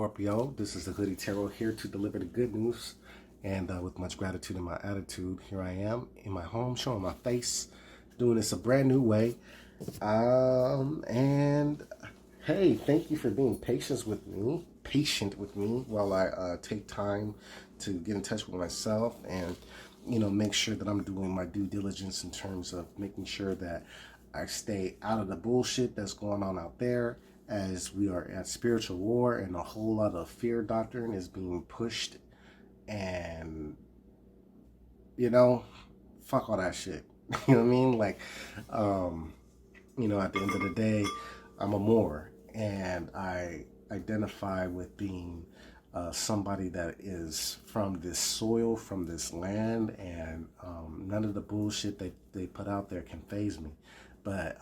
Scorpio. This is the Hoodie Tarot here to deliver the good news. And with much gratitude in my attitude, here I am in my home, showing my face, doing this a brand new way. And hey, thank you for being patient with me while I take time to get in touch with myself and, make sure that I'm doing my due diligence in terms of making sure that I stay out of the bullshit that's going on out there, as we are at spiritual war and a whole lot of fear doctrine is being pushed. And, fuck all that shit. You know what I mean? Like, at the end of the day, I'm a Moor, and I identify with being somebody that is from this soil, from this land, and none of the bullshit they put out there can faze me. But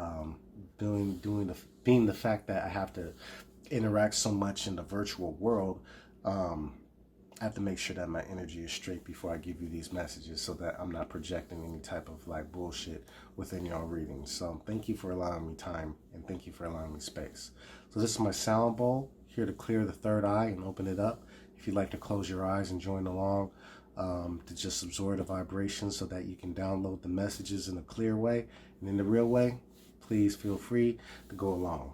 being the fact that I have to interact so much in the virtual world, I have to make sure that my energy is straight before I give you these messages, so that I'm not projecting any type of like bullshit within your readings. So thank you for allowing me time, and thank you for allowing me space. So this is my sound bowl, here to clear the third eye and open it up. If you'd like to close your eyes and join along, to just absorb the vibrations so that you can download the messages in a clear way and in the real way, please feel free to go along.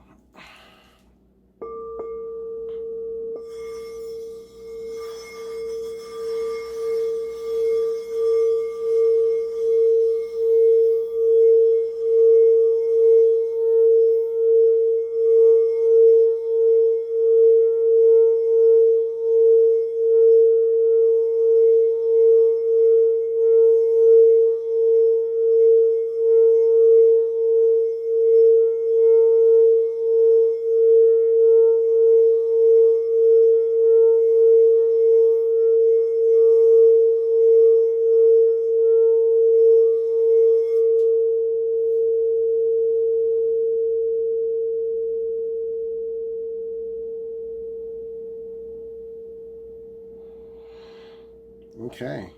Okay,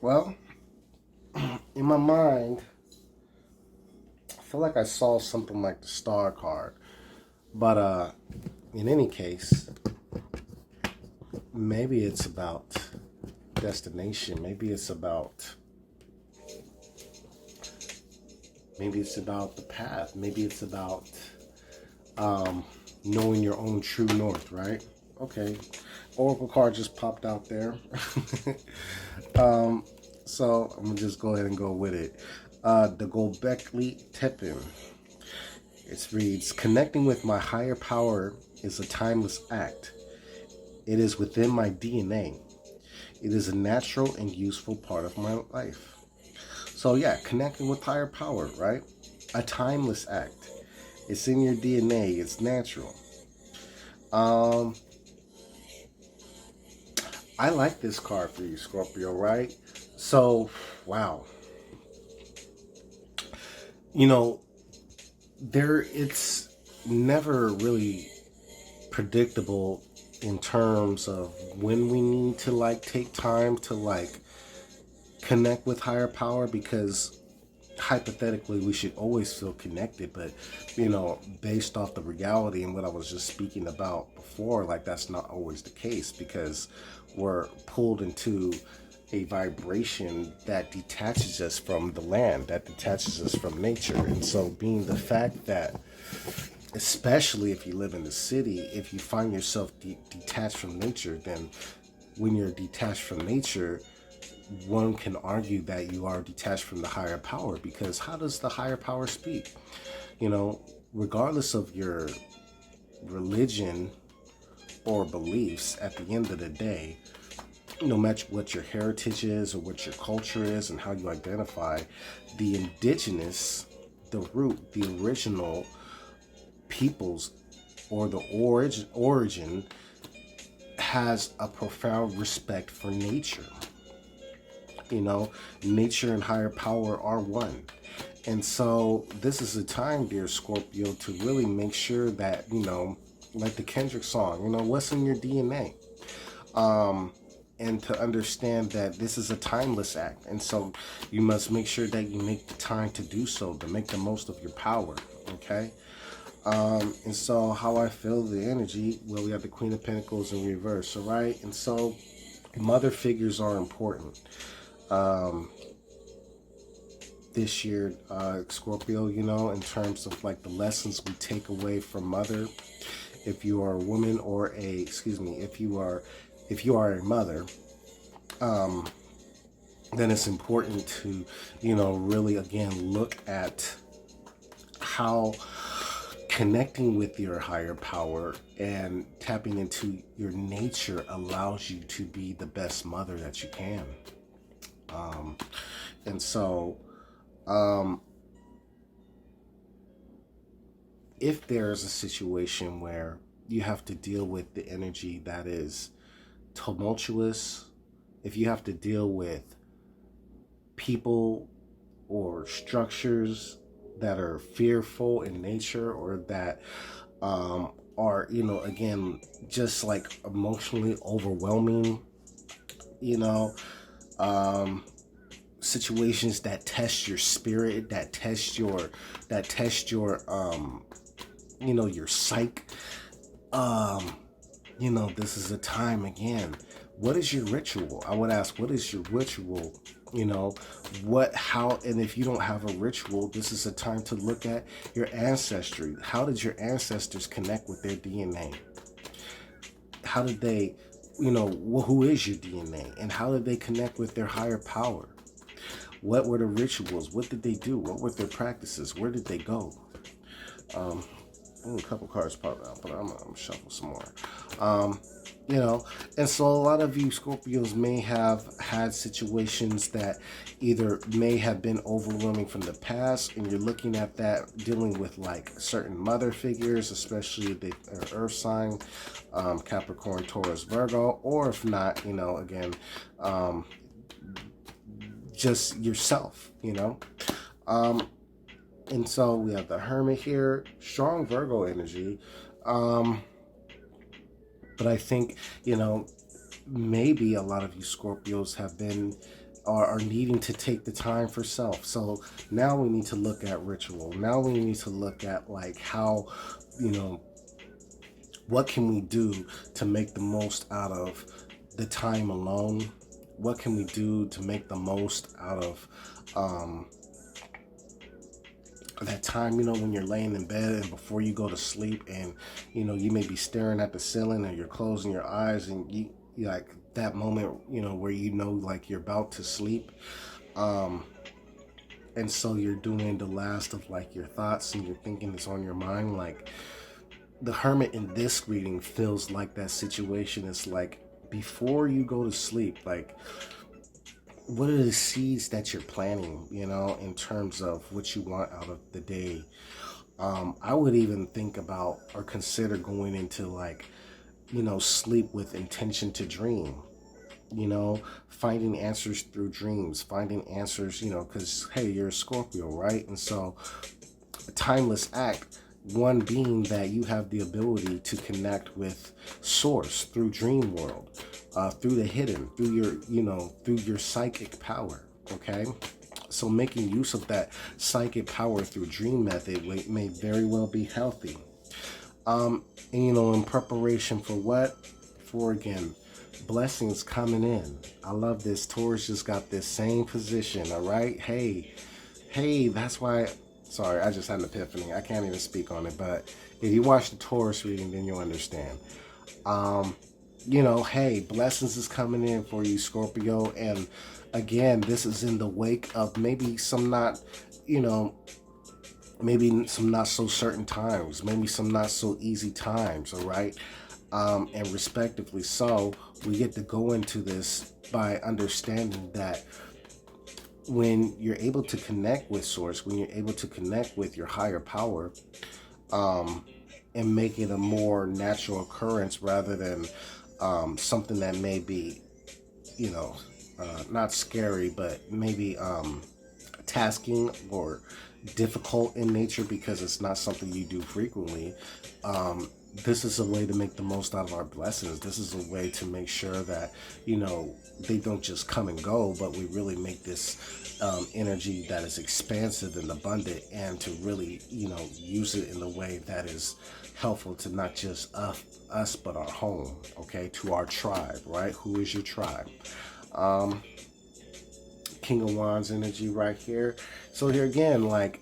well, in my mind, I feel like I saw something like the star card, but in any case, maybe it's about destination, maybe it's about the path, maybe it's about knowing your own true north, right? Okay, Oracle card just popped out there. So I'm gonna just go ahead and go with it. The Gobekli Tepe. It reads, connecting with my higher power is a timeless act. It is within my DNA. It is a natural and useful part of my life. So yeah, connecting with higher power, right? A timeless act. It's in your DNA. It's natural. I like this card for you, Scorpio, right? So, wow. It's never really predictable in terms of when we need to like take time to like connect with higher power, because hypothetically we should always feel connected, but based off the reality and what I was just speaking about before, like that's not always the case, because we're pulled into a vibration that detaches us from the land, that detaches us from nature. And so being the fact that, especially if you live in the city, if you find yourself detached from nature, then when you're detached from nature, one can argue that you are detached from the higher power, because how does the higher power speak? Regardless of your religion or beliefs, at the end of the day, no matter what your heritage is or what your culture is and how you identify, the indigenous, the root, the original peoples, or the origin has a profound respect for nature. Nature and higher power are one. And so this is a time, dear Scorpio, to really make sure that, like the Kendrick song, what's in your DNA. And to understand that this is a timeless act. And so you must make sure that you make the time to do so, to make the most of your power, okay? And so how I feel the energy, well, we have the Queen of Pentacles in reverse, all right? And so mother figures are important. Um, this year, Scorpio, you know, in terms of like the lessons we take away from mother. If you are a woman or a, excuse me, if you are a mother, um, then it's important to, you know, really again look at how connecting with your higher power and tapping into your nature allows you to be the best mother that you can. Um, and so, um, if there's a situation where you have to deal with the energy that is tumultuous, if you have to deal with people or structures that are fearful in nature or that are, you know, again, just like emotionally overwhelming, you know, um, situations that test your spirit, that test your, you know, your psyche. Um, you know, this is a time again. What is your ritual? I would ask, what is your ritual? You know, what, how, and if you don't have a ritual, this is a time to look at your ancestry. How did your ancestors connect with their DNA? How did they, you know, who is your DNA? And how did they connect with their higher power? What were the rituals? What did they do? What were their practices? Where did they go? Um, a couple cards popped out, but I'm gonna shuffle some more. You know, and so a lot of you Scorpios may have had situations that either may have been overwhelming from the past, and you're looking at that dealing with like certain mother figures, especially if they are Earth sign, Capricorn, Taurus, Virgo, or if not, you know, again, um, just yourself, you know. Um, and so we have the Hermit here, strong Virgo energy. But I think, you know, maybe a lot of you Scorpios have been are needing to take the time for self. So now we need to look at ritual. Now we need to look at like how, you know, what can we do to make the most out of the time alone? What can we do to make the most out of that time, you know, when you're laying in bed and before you go to sleep, and you know, you may be staring at the ceiling or you're closing your eyes, and you like that moment, you know, where you know like you're about to sleep, um and so you're doing the last of like your thoughts and you're thinking it's on your mind. Like the Hermit in this reading feels like that situation is like before you go to sleep, like what are the seeds that you're planting, you know, in terms of what you want out of the day. I would even think about or consider going into like, you know, sleep with intention to dream, you know, finding answers through dreams, finding answers, you know, because hey, you're a Scorpio, right? And so a timeless act, one being that you have the ability to connect with source through dream world, through the hidden, through your, you know, through your psychic power. Okay, so making use of that psychic power through dream method may very well be healthy. And you know, in preparation for what? For again, blessings coming in. I love this. Taurus just got this same position. All right. Hey, that's why. Sorry, I just had an epiphany. I can't even speak on it, but if you watch the Taurus reading, then you'll understand. Um, you know, hey, blessings is coming in for you, Scorpio, and again, this is in the wake of maybe some not, you know, maybe some not so certain times, maybe some not so easy times, all right? And respectively so, we get to go into this by understanding that when you're able to connect with source, when you're able to connect with your higher power, um, and make it a more natural occurrence rather than something that may be, you know, not scary, but maybe tasking or difficult in nature because it's not something you do frequently. this is a way to make the most out of our blessings. This is a way to make sure that, they don't just come and go, but we really make this energy that is expansive and abundant, and to really, use it in a way that is helpful to not just us, but our home, okay, to our tribe, right? Who is your tribe? King of Wands energy right here. So here again, like,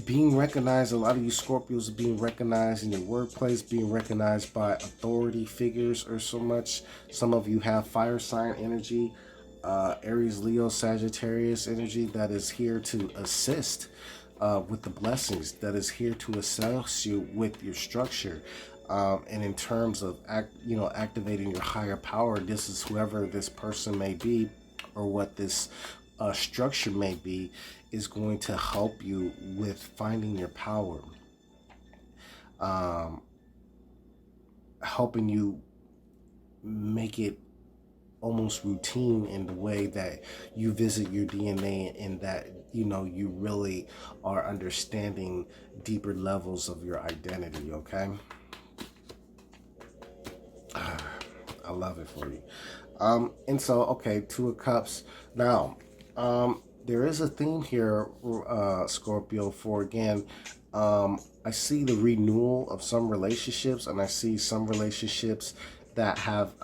being recognized, a lot of you Scorpios are being recognized in your workplace, being recognized by authority figures or so much. Some of you have fire sign energy, Aries, Leo, Sagittarius energy that is here to assist with the blessings, that is here to assist you with your structure. And in terms of activating your higher power, this is whoever this person may be, or what this structure may be, is going to help you with finding your power, helping you make it almost routine in the way that you visit your DNA, and that you really are understanding deeper levels of your identity. Okay, I love it for you. And so, okay, Two of Cups. Now, there is a theme here, Scorpio, for again, I see the renewal of some relationships, and I see some relationships that have,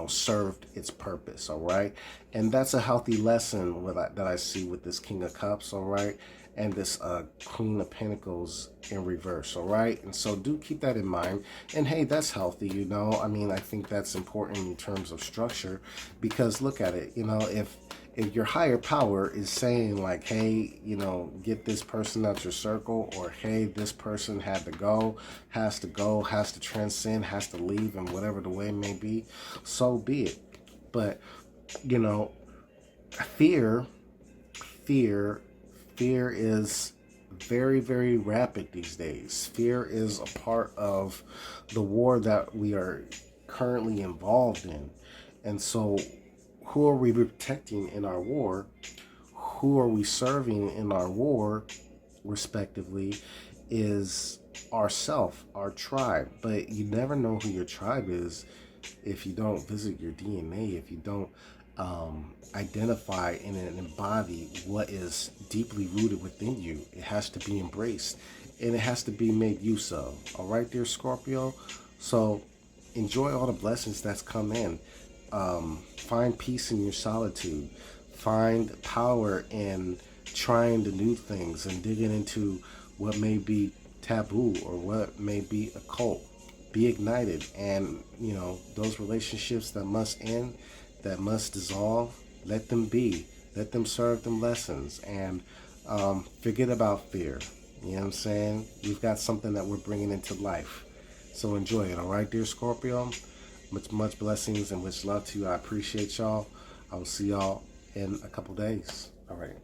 served its purpose, all right? And that's a healthy lesson that I see with this King of Cups, all right? And this Queen of Pentacles in reverse, all right? And so do keep that in mind. And hey, that's healthy, I mean, I think that's important in terms of structure, because look at it, if your higher power is saying like, hey, get this person out your circle, or hey, this person has to go, has to transcend, has to leave, and whatever the way may be, so be it. But, fear is very, very rapid these days. Fear is a part of the war that we are currently involved in. And so, who are we protecting in our war? Who are we serving in our war, respectively, is ourself, our tribe. But you never know who your tribe is if you don't visit your DNA, if you don't identify and embody what is deeply rooted within you. It has to be embraced, and it has to be made use of. All right, dear Scorpio? So enjoy all the blessings that's come in. Find peace in your solitude. Find power in trying the new things and digging into what may be taboo or what may be occult. Be ignited, and those relationships that must end, that must dissolve, let them be. Let them serve them lessons, and forget about fear. You know what I'm saying? We've got something that we're bringing into life. So enjoy it, all right, dear Scorpio? Much blessings and much love to you. I appreciate y'all. I will see y'all in a couple days. All right.